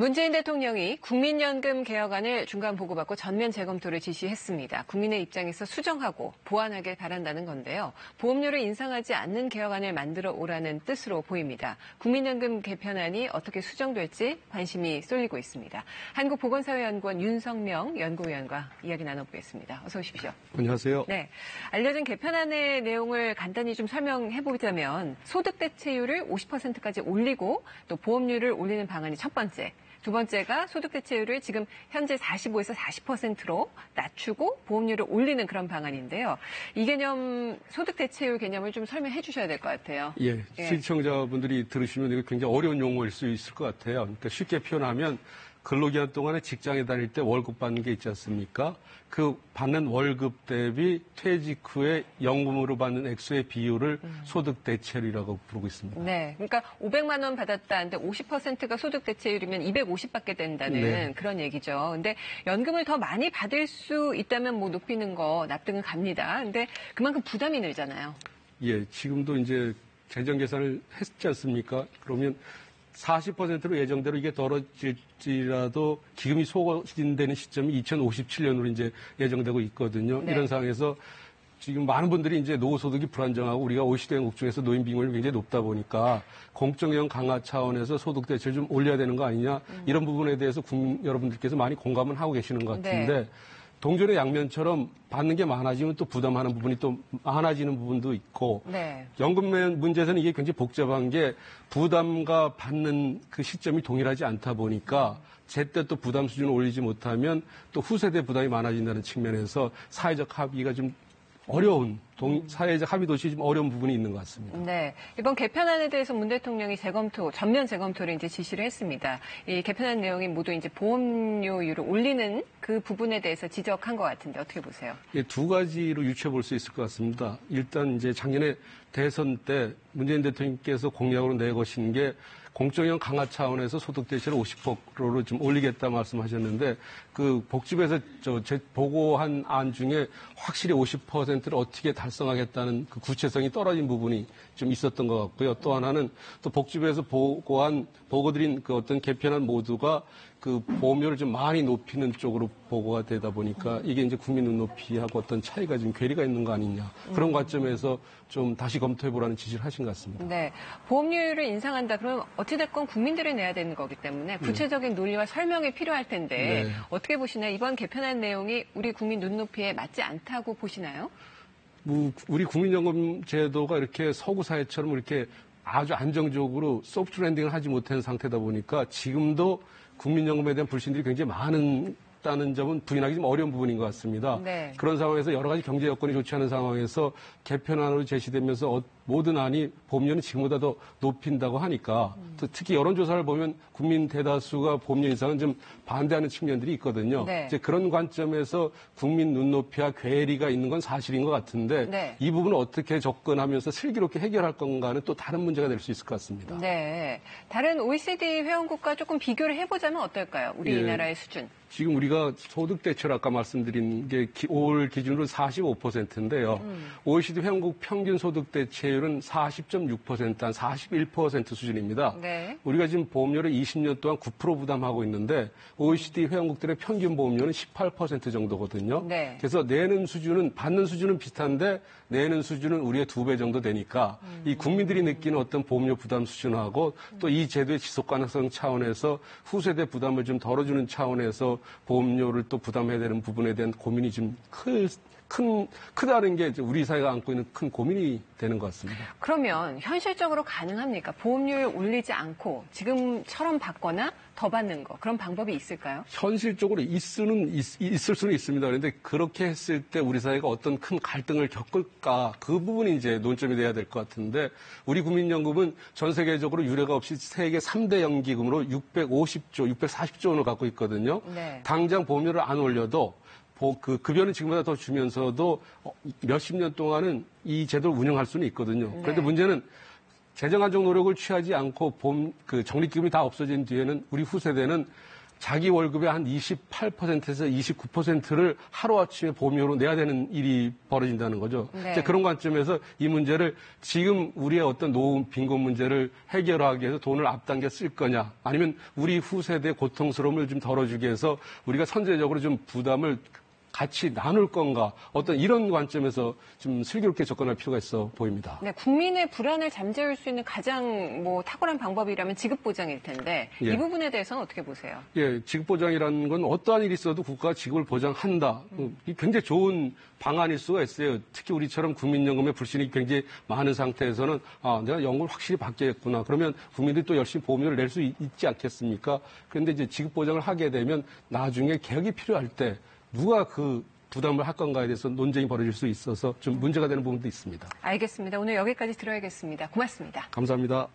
문재인 대통령이 국민연금 개혁안을 중간 보고받고 전면 재검토를 지시했습니다. 국민의 입장에서 수정하고 보완하길 바란다는 건데요. 보험료를 인상하지 않는 개혁안을 만들어 오라는 뜻으로 보입니다. 국민연금 개편안이 어떻게 수정될지 관심이 쏠리고 있습니다. 한국보건사회연구원 윤성명 연구위원과 이야기 나눠보겠습니다. 어서 오십시오. 안녕하세요. 네, 알려진 개편안의 내용을 간단히 좀 설명해보자면 소득 대체율을 50%까지 올리고 또 보험료를 올리는 방안이 첫 번째. 두 번째가 소득 대체율을 지금 현재 45에서 40%로 낮추고 보험료를 올리는 그런 방안인데요. 이 개념, 소득 대체율 개념을 좀 설명해 주셔야 될 것 같아요. 예, 시청자분들이 들으시면 이거 굉장히 어려운 용어일 수 있을 것 같아요. 그러니까 쉽게 표현하면 근로기간 동안에 직장에 다닐 때 월급 받는 게 있지 않습니까? 그 받는 월급 대비 퇴직 후에 연금으로 받는 액수의 비율을 소득 대체율이라고 부르고 있습니다. 네, 그러니까 500만 원 받았다는데 50%가 소득 대체율이면 250 받게 된다는 그런 얘기죠. 근데 연금을 더 많이 받을 수 있다면 뭐 높이는 거 납득은 갑니다. 근데 그만큼 부담이 늘잖아요. 예, 지금도 이제 재정 계산을 했지 않습니까? 그러면 40%로 예정대로 이게 떨어질지라도 기금이 소진되는 시점이 2057년으로 이제 예정되고 있거든요. 네. 이런 상황에서 지금 많은 분들이 이제 노후소득이 불안정하고 우리가 OECD 회원국 중에서 노인 빈곤이 굉장히 높다 보니까 공적형 강화 차원에서 소득 대체를 좀 올려야 되는 거 아니냐 이런 부분에 대해서 여러분들께서 많이 공감은 하고 계시는 것 같은데 네. 동전의 양면처럼 받는 게 많아지면 또 부담하는 부분이 또 많아지는 부분도 있고 네. 연금 문제에서는 이게 굉장히 복잡한 게 부담과 받는 그 시점이 동일하지 않다 보니까 제때 또 부담 수준을 올리지 못하면 또 후세대 부담이 많아진다는 측면에서 사회적 합의가 좀 어려운 사회적 합의 도시 좀 어려운 부분이 있는 것 같습니다. 네, 이번 개편안에 대해서 문 대통령이 전면 재검토를 이제 지시를 했습니다. 이 개편안 내용이 모두 이제 보험료율을 올리는 그 부분에 대해서 지적한 것 같은데 어떻게 보세요? 예, 두 가지로 유추해 볼 수 있을 것 같습니다. 일단 이제 작년에 대선 때 문재인 대통령께서 공약으로 내거신 게 공적형 강화 차원에서 소득 대체를 50%로 좀 올리겠다 말씀하셨는데 그 복지부에서 제 보고한 안 중에 확실히 50%를 어떻게 달성하겠다는 그 구체성이 떨어진 부분이 좀 있었던 것 같고요. 또 하나는 또 복지부에서 보고드린 그 어떤 개편안 모두가 그 보험료를 좀 많이 높이는 쪽으로 보고가 되다 보니까 이게 이제 국민 눈높이하고 어떤 차이가 좀 괴리가 있는 거 아니냐. 그런 관점에서 좀 다시 검토해보라는 지시를 하신 것 같습니다. 네. 보험료율을 인상한다 그러면 어찌됐건 국민들이 내야 되는 거기 때문에 구체적인 논리와 설명이 필요할 텐데 어떻게 보시나요? 이번 개편안 내용이 우리 국민 눈높이에 맞지 않다고 보시나요? 우리 국민연금 제도가 이렇게 서구 사회처럼 이렇게 아주 안정적으로 소프트 랜딩을 하지 못한 상태다 보니까 지금도 국민연금에 대한 불신들이 굉장히 많다는 점은 부인하기 좀 어려운 부분인 것 같습니다. 네. 그런 상황에서 여러 가지 경제 여건이 좋지 않은 상황에서 개편안으로 제시되면서 모든 안이 보험료는 지금보다 더 높인다고 하니까 특히 여론조사를 보면 국민 대다수가 보험료 인상은 좀 반대하는 측면들이 있거든요. 네. 이제 그런 관점에서 국민 눈높이와 괴리가 있는 건 사실인 것 같은데 이 부분을 어떻게 접근하면서 슬기롭게 해결할 건가는 또 다른 문제가 될 수 있을 것 같습니다. 네. 다른 OECD 회원국과 조금 비교를 해보자면 어떨까요? 우리나라의 수준. 지금 우리가 소득 대체율 아까 말씀드린 게 올 기준으로 45%인데요. OECD 회원국 평균 소득 대체율은 40.6%, 한 41% 수준입니다. 네. 우리가 지금 보험료를 20년 동안 9% 부담하고 있는데 OECD 회원국들의 평균 보험료는 18% 정도거든요. 네. 그래서 받는 수준은 비슷한데 내는 수준은 우리의 2배 정도 되니까 이 국민들이 느끼는 어떤 보험료 부담 수준하고 또 이 제도의 지속 가능성 차원에서 후세대 부담을 좀 덜어주는 차원에서 보험료를 또 부담해야 되는 부분에 대한 고민이 좀 크다는 게 우리 사회가 안고 있는 큰 고민이 되는 것 같습니다. 그러면 현실적으로 가능합니까? 보험료를 올리지 않고 지금처럼 받거나 더 받는 거 그런 방법이 있을까요? 현실적으로 있을 수는 있습니다. 그런데 그렇게 했을 때 우리 사회가 어떤 큰 갈등을 겪을까 그 부분이 이제 논점이 돼야 될 것 같은데 우리 국민연금은 전 세계적으로 유례가 없이 세계 3대 연기금으로 650조, 640조 원을 갖고 있거든요. 네. 당장 보험료를 안 올려도 그 급여는 지금보다 더 주면서도 몇십 년 동안은 이 제도를 운영할 수는 있거든요. 그런데 문제는 재정 안정 노력을 취하지 않고 적립기금이 다 없어진 뒤에는 우리 후세대는 자기 월급의 한 28%에서 29%를 하루아침에 보험료로 내야 되는 일이 벌어진다는 거죠. 네. 이제 그런 관점에서 이 문제를 지금 우리의 어떤 노후 빈곤 문제를 해결하기 위해서 돈을 앞당겨 쓸 거냐, 아니면 우리 후세대의 고통스러움을 좀 덜어주기 위해서 우리가 선제적으로 좀 부담을 같이 나눌 건가, 어떤 이런 관점에서 좀 슬기롭게 접근할 필요가 있어 보입니다. 네, 국민의 불안을 잠재울 수 있는 가장 탁월한 방법이라면 지급보장일 텐데 예. 이 부분에 대해서는 어떻게 보세요? 예, 지급보장이라는 건 어떠한 일이 있어도 국가가 지급을 보장한다. 이 굉장히 좋은 방안일 수가 있어요. 특히 우리처럼 국민연금에 불신이 굉장히 많은 상태에서는 내가 연금을 확실히 받겠구나. 그러면 국민들이 또 열심히 보험료를 낼 수 있지 않겠습니까? 그런데 이제 지급보장을 하게 되면 나중에 개혁이 필요할 때 누가 그 부담을 할 건가에 대해서 논쟁이 벌어질 수 있어서 좀 문제가 되는 부분도 있습니다. 알겠습니다. 오늘 여기까지 들어야겠습니다. 고맙습니다. 감사합니다.